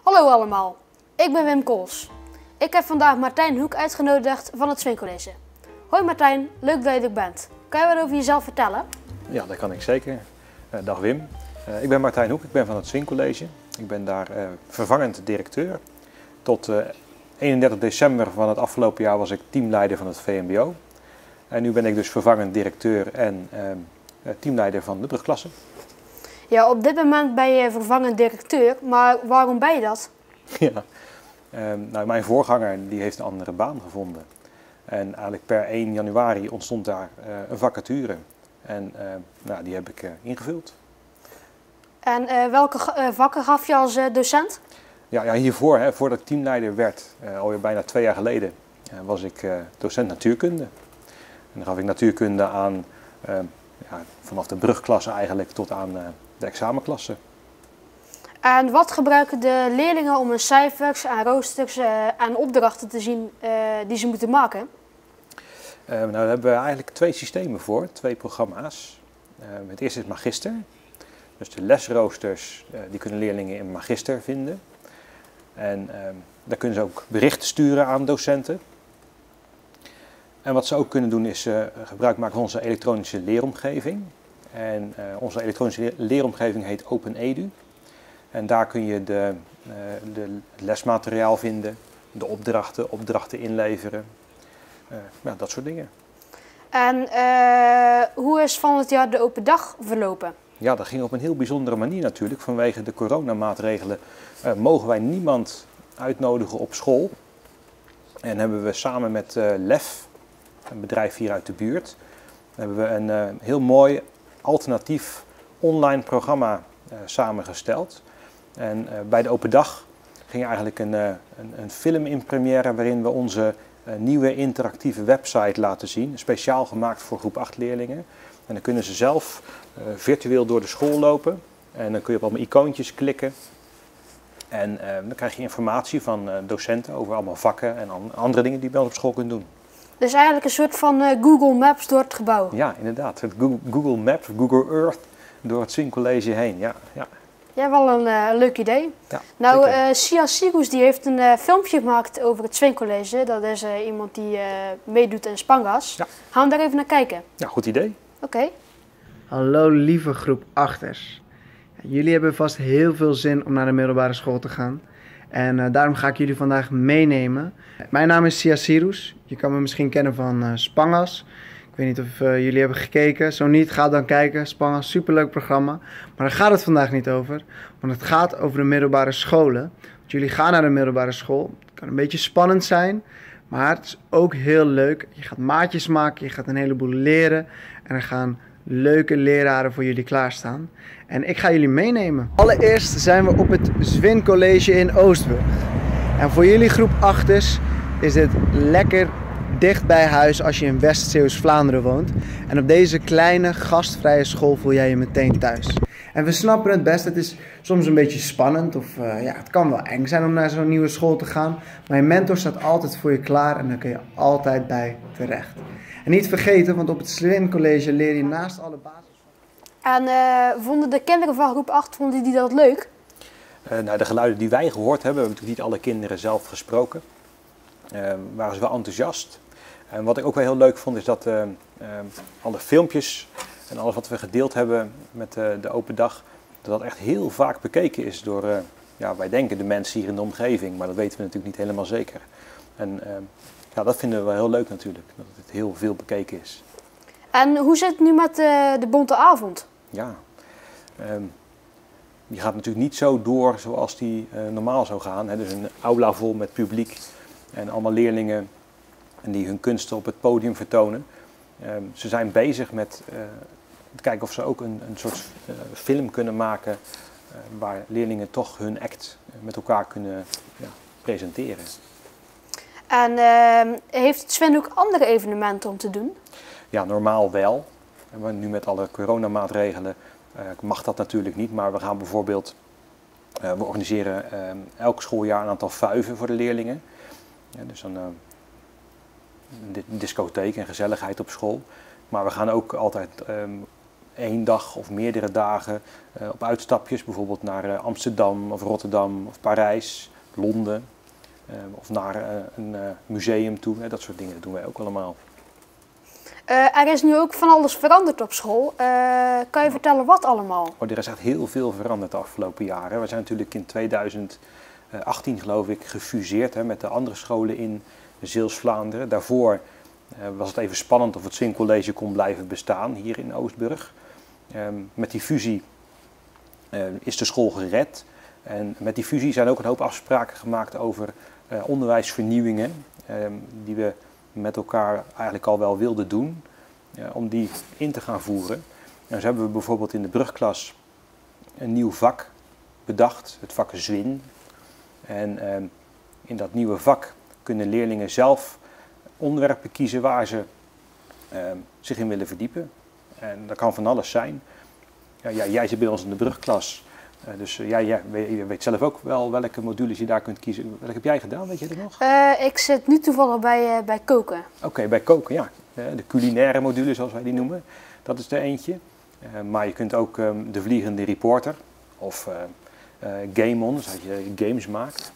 Hallo allemaal, ik ben Wim Kools. Ik heb vandaag Martijn Hoek uitgenodigd van het Swing College. Hoi Martijn, leuk dat je er bent. Kan je wat over jezelf vertellen? Ja, dat kan ik zeker. Dag Wim. Ik ben Martijn Hoek, ik ben van het Swing College. Ik ben daar vervangend directeur. Tot 31 december van het afgelopen jaar was ik teamleider van het VMBO. En nu ben ik dus vervangend directeur en teamleider van de brugklasse. Ja, op dit moment ben je vervangend directeur, maar waarom ben je dat? Ja, nou, mijn voorganger die heeft een andere baan gevonden. En eigenlijk per 1 januari ontstond daar een vacature. En nou, die heb ik ingevuld. En welke vakken gaf je als docent? Ja, hiervoor, voordat ik teamleider werd, alweer bijna 2 jaar geleden, was ik docent natuurkunde. En dan gaf ik natuurkunde aan vanaf de brugklasse eigenlijk tot aan de examenklasse. En wat gebruiken de leerlingen om hun cijfers en roosters en opdrachten te zien die ze moeten maken? Nou, daar hebben we eigenlijk 2 systemen voor, 2 programma's. Het eerste is Magister. Dus de lesroosters die kunnen leerlingen in Magister vinden. En daar kunnen ze ook berichten sturen aan docenten. En wat ze ook kunnen doen is gebruik maken van onze elektronische leeromgeving. En onze elektronische leeromgeving heet OpenEdu. En daar kun je het lesmateriaal vinden, de opdrachten inleveren, dat soort dingen. En hoe is van het jaar de open dag verlopen? Ja, dat ging op een heel bijzondere manier natuurlijk. Vanwege de coronamaatregelen mogen wij niemand uitnodigen op school. En hebben we samen met LEF, een bedrijf hier uit de buurt, hebben we een heel mooi alternatief online programma samengesteld. En bij de open dag ging eigenlijk een film in première waarin we onze nieuwe interactieve website laten zien. Speciaal gemaakt voor groep 8 leerlingen. En dan kunnen ze zelf virtueel door de school lopen. En dan kun je op allemaal icoontjes klikken. En dan krijg je informatie van docenten over allemaal vakken en andere dingen die je bij ons op school kunt doen. Dus eigenlijk een soort van Google Maps door het gebouw. Ja, inderdaad. Het Google Maps, Google Earth door het Swing College heen. Ja. Ja, wel een leuk idee. Ja, nou, Sia Sirus die heeft een filmpje gemaakt over het Swing College. Dat is iemand die meedoet in Spangas. Ja. Gaan we daar even naar kijken? Ja, goed idee. Oké. Hallo lieve groep 8'ers. Jullie hebben vast heel veel zin om naar de middelbare school te gaan. En daarom ga ik jullie vandaag meenemen. Mijn naam is Sia Sirus. Je kan me misschien kennen van Spangas. Ik weet niet of jullie hebben gekeken. Zo niet, ga dan kijken. Spangas, superleuk programma. Maar daar gaat het vandaag niet over. Want het gaat over de middelbare scholen. Want jullie gaan naar de middelbare school. Het kan een beetje spannend zijn. Maar het is ook heel leuk. Je gaat maatjes maken. Je gaat een heleboel leren. En er gaan leuke leraren voor jullie klaarstaan. En ik ga jullie meenemen. Allereerst zijn we op het Swing College in Oostburg. En voor jullie groep 8'ers is dit lekker dicht bij huis als je in West-Zeeuws-Vlaanderen woont. En op deze kleine gastvrije school voel jij je meteen thuis. En we snappen het best, het is soms een beetje spannend of het kan wel eng zijn om naar zo'n nieuwe school te gaan. Maar je mentor staat altijd voor je klaar en daar kun je altijd bij terecht. En niet vergeten, want op het Swing College leer je naast alle basis. En vonden de kinderen van groep 8, vonden die dat leuk? Nou, de geluiden die wij gehoord hebben, we hebben natuurlijk niet alle kinderen zelf gesproken. Waren ze wel enthousiast. En wat ik ook wel heel leuk vond is dat alle filmpjes en alles wat we gedeeld hebben met de open dag, dat echt heel vaak bekeken is door, wij denken de mensen hier in de omgeving, maar dat weten we natuurlijk niet helemaal zeker. En dat vinden we wel heel leuk natuurlijk, dat het heel veel bekeken is. En hoe zit het nu met de bonte avond? Ja, die gaat natuurlijk niet zo door zoals die normaal zou gaan. Hè. Dus een aula vol met publiek en allemaal leerlingen die hun kunsten op het podium vertonen. Ze zijn bezig met te kijken of ze ook een soort film kunnen maken waar leerlingen toch hun act met elkaar kunnen presenteren. En heeft Sven ook andere evenementen om te doen? Ja, normaal wel. En nu met alle coronamaatregelen mag dat natuurlijk niet, maar we gaan bijvoorbeeld, we organiseren elk schooljaar een aantal vuiven voor de leerlingen. Ja, dus een discotheek en gezelligheid op school. Maar we gaan ook altijd één dag of meerdere dagen op uitstapjes, bijvoorbeeld naar Amsterdam of Rotterdam of Parijs, Londen of naar een museum toe. Dat soort dingen doen wij ook allemaal. Er is nu ook van alles veranderd op school. Kan je vertellen wat allemaal? Er is echt heel veel veranderd de afgelopen jaren. We zijn natuurlijk in 2018 geloof ik gefuseerd met de andere scholen in Zeeuws-Vlaanderen. Daarvoor was het even spannend of het Swing College kon blijven bestaan hier in Oostburg. Met die fusie is de school gered. En met die fusie zijn ook een hoop afspraken gemaakt over onderwijsvernieuwingen die we met elkaar eigenlijk al wel wilden doen, om die in te gaan voeren. En zo hebben we bijvoorbeeld in de brugklas een nieuw vak bedacht, het vak Zwin. En in dat nieuwe vak kunnen leerlingen zelf onderwerpen kiezen waar ze zich in willen verdiepen. En dat kan van alles zijn. Jij zit bij ons in de brugklas. Dus je weet zelf ook wel welke modules je daar kunt kiezen. Welke heb jij gedaan, weet je dat nog? Ik zit nu toevallig bij koken. Oké, bij koken, ja. De culinaire module, zoals wij die noemen. Dat is er eentje. Maar je kunt ook de vliegende reporter of Game On, dus als je games maakt.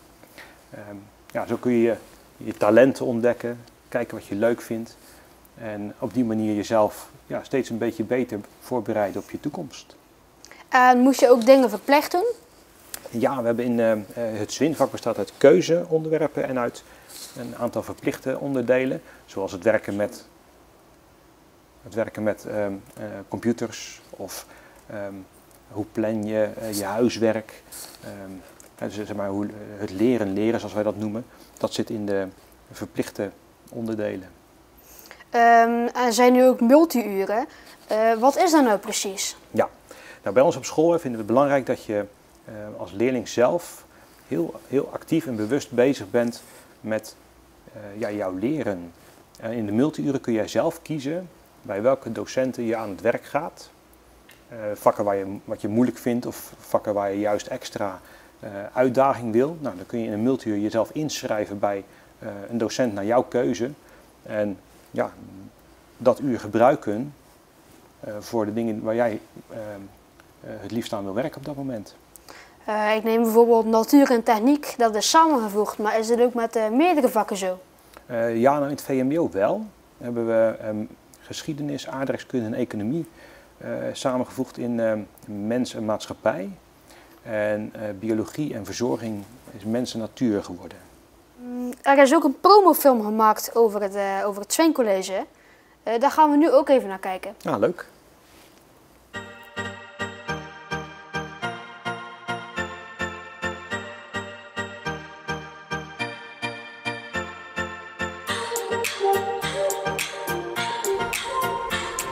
Zo kun je je talenten ontdekken, kijken wat je leuk vindt. En op die manier jezelf steeds een beetje beter voorbereiden op je toekomst. En moest je ook dingen verplicht doen? Ja, we hebben in het Zwinvak bestaat uit keuzeonderwerpen en uit een aantal verplichte onderdelen. Zoals het werken met computers of hoe plan je je huiswerk. Dus zeg maar, het leren zoals wij dat noemen. Dat zit in de verplichte onderdelen. Er zijn nu ook multi-uren. Wat is dat nou precies? Ja, nou, bij ons op school vinden we het belangrijk dat je als leerling zelf heel actief en bewust bezig bent met jouw leren. In de multi-uren kun jij zelf kiezen bij welke docenten je aan het werk gaat. Vakken wat je moeilijk vindt of vakken waar je juist extra uitdaging wil. Nou, dan kun je in een multi-uur jezelf inschrijven bij een docent naar jouw keuze. En dat uur gebruiken voor de dingen waar jij het liefst aan wil werken op dat moment. Ik neem bijvoorbeeld natuur en techniek, dat is samengevoegd, maar is het ook met meerdere vakken zo? Nou in het VMBO wel. Hebben we geschiedenis, aardrijkskunde en economie samengevoegd in mens en maatschappij. En biologie en verzorging is mens en natuur geworden. Er is ook een promofilm gemaakt over het Swing College. Daar gaan we nu ook even naar kijken. Leuk.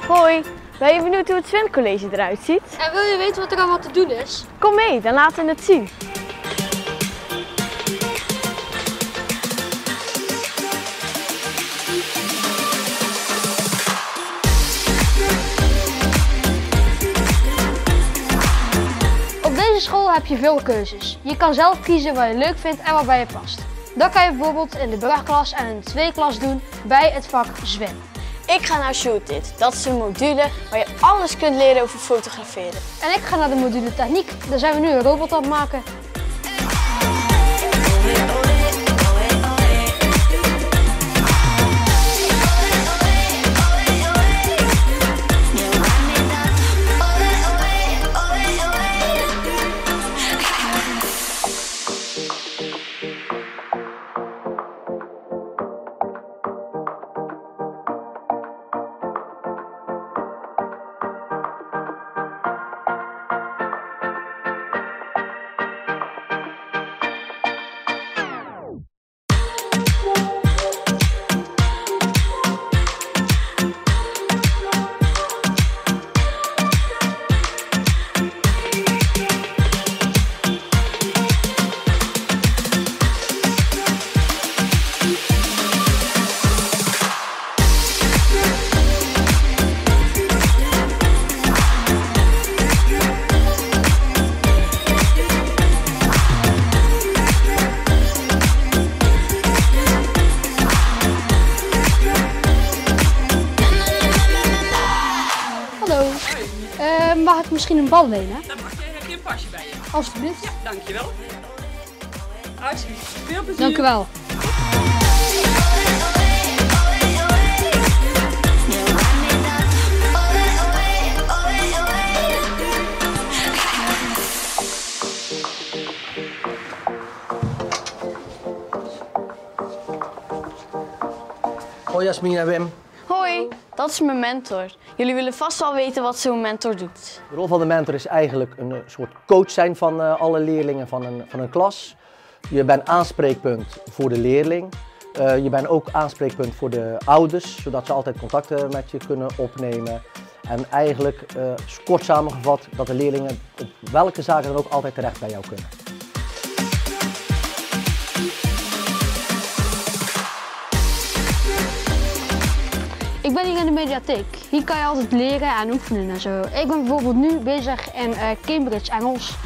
Hoi, ben je benieuwd hoe het Swing College eruit ziet? En wil je weten wat er allemaal te doen is? Kom mee, dan laten we het zien. Op deze school heb je veel keuzes. Je kan zelf kiezen wat je leuk vindt en wat bij je past. Dat kan je bijvoorbeeld in de brugklas en in de tweeklas doen bij het vak Zwem. Ik ga naar Shoot It. Dat is een module waar je alles kunt leren over fotograferen. En ik ga naar de module techniek. Daar zijn we nu een robot aan het maken. misschien een bal lenen? Dan heb je een pasje bij je. Alsjeblieft. Ja, dankjewel. Alsjeblieft. Veel plezier. Dank u wel. Hoi Jasmin en Wim. Hoi, dat is mijn mentor. Jullie willen vast wel weten wat zo'n mentor doet. De rol van de mentor is eigenlijk een soort coach zijn van alle leerlingen van een klas. Je bent aanspreekpunt voor de leerling. Je bent ook aanspreekpunt voor de ouders, zodat ze altijd contacten met je kunnen opnemen. En eigenlijk, kort samengevat, dat de leerlingen op welke zaken dan ook altijd terecht bij jou kunnen. Ik ben hier in de mediatheek. Hier kan je altijd leren en oefenen en zo. Ik ben bijvoorbeeld nu bezig in Cambridge Engels.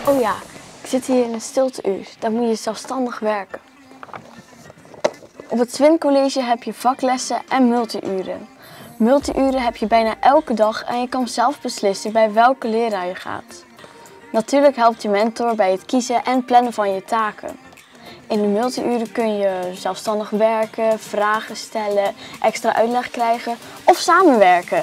Oh ja, ik zit hier in een stilteuur. Daar moet je zelfstandig werken. Op het Swin College heb je vaklessen en multiuren. Multiuren heb je bijna elke dag en je kan zelf beslissen bij welke leraar je gaat. Natuurlijk helpt je mentor bij het kiezen en plannen van je taken. In de multiuren kun je zelfstandig werken, vragen stellen, extra uitleg krijgen of samenwerken.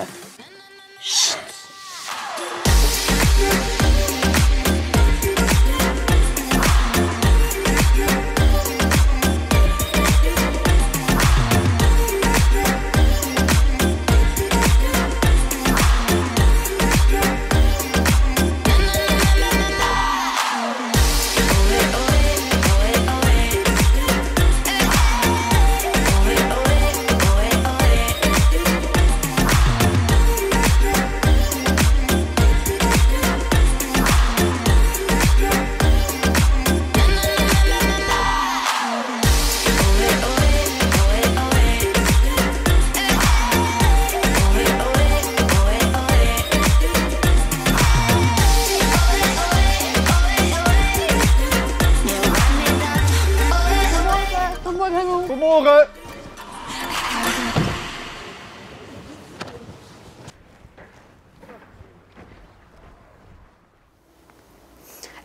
Goedemorgen!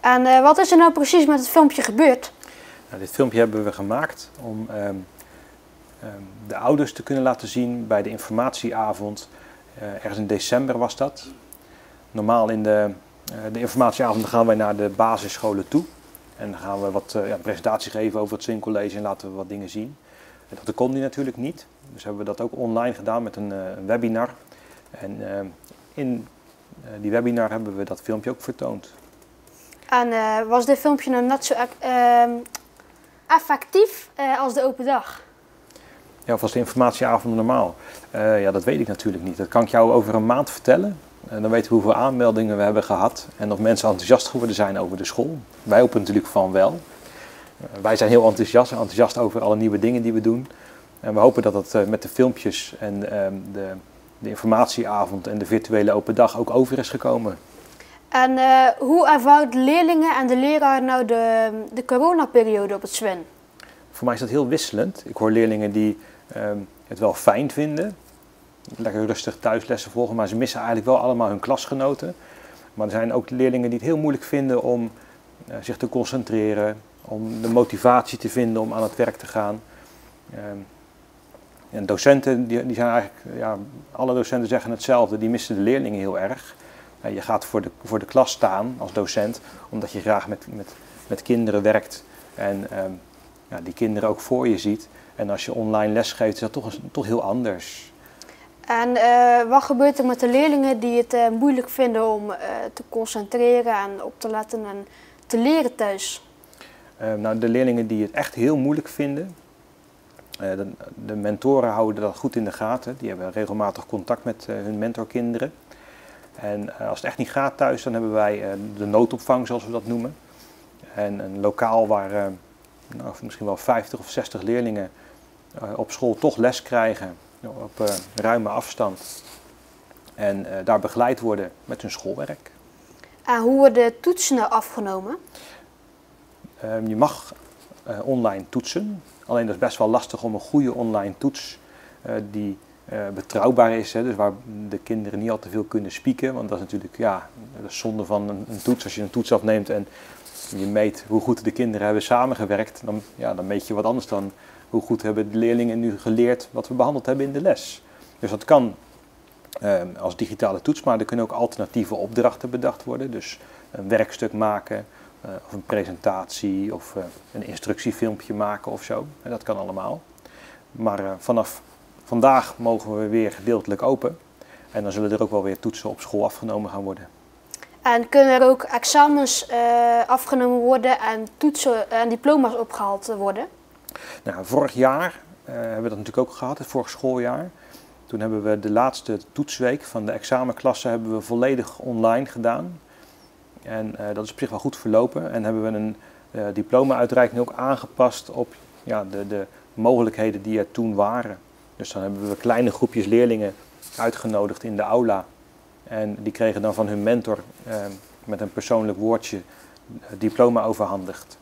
En wat is er nou precies met het filmpje gebeurd? Nou, dit filmpje hebben we gemaakt om de ouders te kunnen laten zien bij de informatieavond. Ergens in december was dat. Normaal in de informatieavond gaan wij naar de basisscholen toe. En dan gaan we wat een presentatie geven over het Swin College en laten we wat dingen zien. Dat kon die natuurlijk niet. Dus hebben we dat ook online gedaan met een webinar. En in die webinar hebben we dat filmpje ook vertoond. En was dit filmpje nou net zo effectief als de open dag? Ja, of was de informatieavond normaal? Ja, dat weet ik natuurlijk niet. Dat kan ik jou over een maand vertellen. Dan weten we hoeveel aanmeldingen we hebben gehad en of mensen enthousiast geworden zijn over de school. Wij hopen natuurlijk van wel. Wij zijn heel enthousiast over alle nieuwe dingen die we doen. En we hopen dat het met de filmpjes en de informatieavond en de virtuele open dag ook over is gekomen. En hoe ervaren de leerlingen en de leraar nou de coronaperiode op het Swin? Voor mij is dat heel wisselend. Ik hoor leerlingen die het wel fijn vinden. Lekker rustig thuislessen volgen, maar ze missen eigenlijk wel allemaal hun klasgenoten. Maar er zijn ook leerlingen die het heel moeilijk vinden om zich te concentreren, om de motivatie te vinden om aan het werk te gaan. En docenten, die zijn eigenlijk, ja, alle docenten zeggen hetzelfde, die missen de leerlingen heel erg. Je gaat voor de klas staan als docent, omdat je graag met kinderen werkt en die kinderen ook voor je ziet. En als je online les geeft, is dat toch heel anders. En wat gebeurt er met de leerlingen die het moeilijk vinden om te concentreren en op te letten en te leren thuis? Nou, de leerlingen die het echt heel moeilijk vinden, de mentoren houden dat goed in de gaten. Die hebben regelmatig contact met hun mentorkinderen. En als het echt niet gaat thuis, dan hebben wij de noodopvang, zoals we dat noemen. En een lokaal waar nou, misschien wel 50 of 60 leerlingen op school toch les krijgen op ruime afstand. En daar begeleid worden met hun schoolwerk. En hoe worden toetsen nou afgenomen? Je mag online toetsen, alleen dat is best wel lastig om een goede online toets die betrouwbaar is. Hè, dus waar de kinderen niet al te veel kunnen spieken. Want dat is natuurlijk dat is zonde van een toets. Als je een toets afneemt en je meet hoe goed de kinderen hebben samengewerkt, dan meet je wat anders dan hoe goed hebben de leerlingen nu geleerd wat we behandeld hebben in de les. Dus dat kan als digitale toets, maar er kunnen ook alternatieve opdrachten bedacht worden. Dus een werkstuk maken, of een presentatie, of een instructiefilmpje maken of zo. En dat kan allemaal. Maar vanaf vandaag mogen we weer gedeeltelijk open. En dan zullen er ook wel weer toetsen op school afgenomen gaan worden. En kunnen er ook examens afgenomen worden en toetsen en diploma's opgehaald worden? Nou, vorig jaar hebben we dat natuurlijk ook gehad, het vorig schooljaar. Toen hebben we de laatste toetsweek van de examenklassen hebben we volledig online gedaan. En dat is op zich wel goed verlopen. En hebben we een diploma-uitreiking ook aangepast op de mogelijkheden die er toen waren. Dus dan hebben we kleine groepjes leerlingen uitgenodigd in de aula. En die kregen dan van hun mentor met een persoonlijk woordje diploma overhandigd.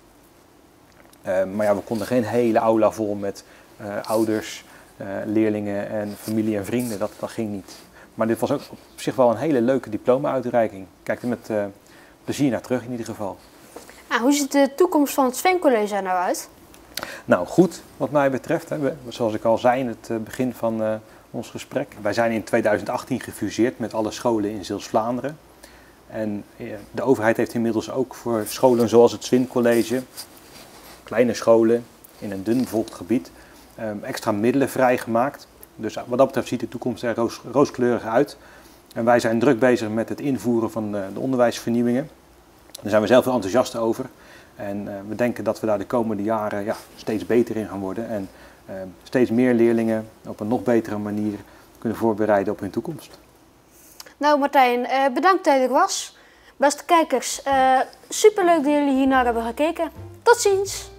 Maar we konden geen hele aula vol met ouders, leerlingen en familie en vrienden. Dat ging niet. Maar dit was ook op zich wel een hele leuke diploma-uitreiking. Kijk er met plezier naar terug in ieder geval. Hoe ziet de toekomst van het Sven College er nou uit? Nou, goed wat mij betreft. Hè. Zoals ik al zei in het begin van ons gesprek. Wij zijn in 2018 gefuseerd met alle scholen in Zeeuws-Vlaanderen. En de overheid heeft inmiddels ook voor scholen zoals het Sven College, kleine scholen in een dun bevolkt gebied, extra middelen vrijgemaakt. Dus wat dat betreft ziet de toekomst er rooskleurig uit. En wij zijn druk bezig met het invoeren van de onderwijsvernieuwingen. Daar zijn we zelf heel enthousiast over. En we denken dat we daar de komende jaren steeds beter in gaan worden. En steeds meer leerlingen op een nog betere manier kunnen voorbereiden op hun toekomst. Nou Martijn, bedankt dat je er was. Beste kijkers, superleuk dat jullie hier naar hebben gekeken. Tot ziens!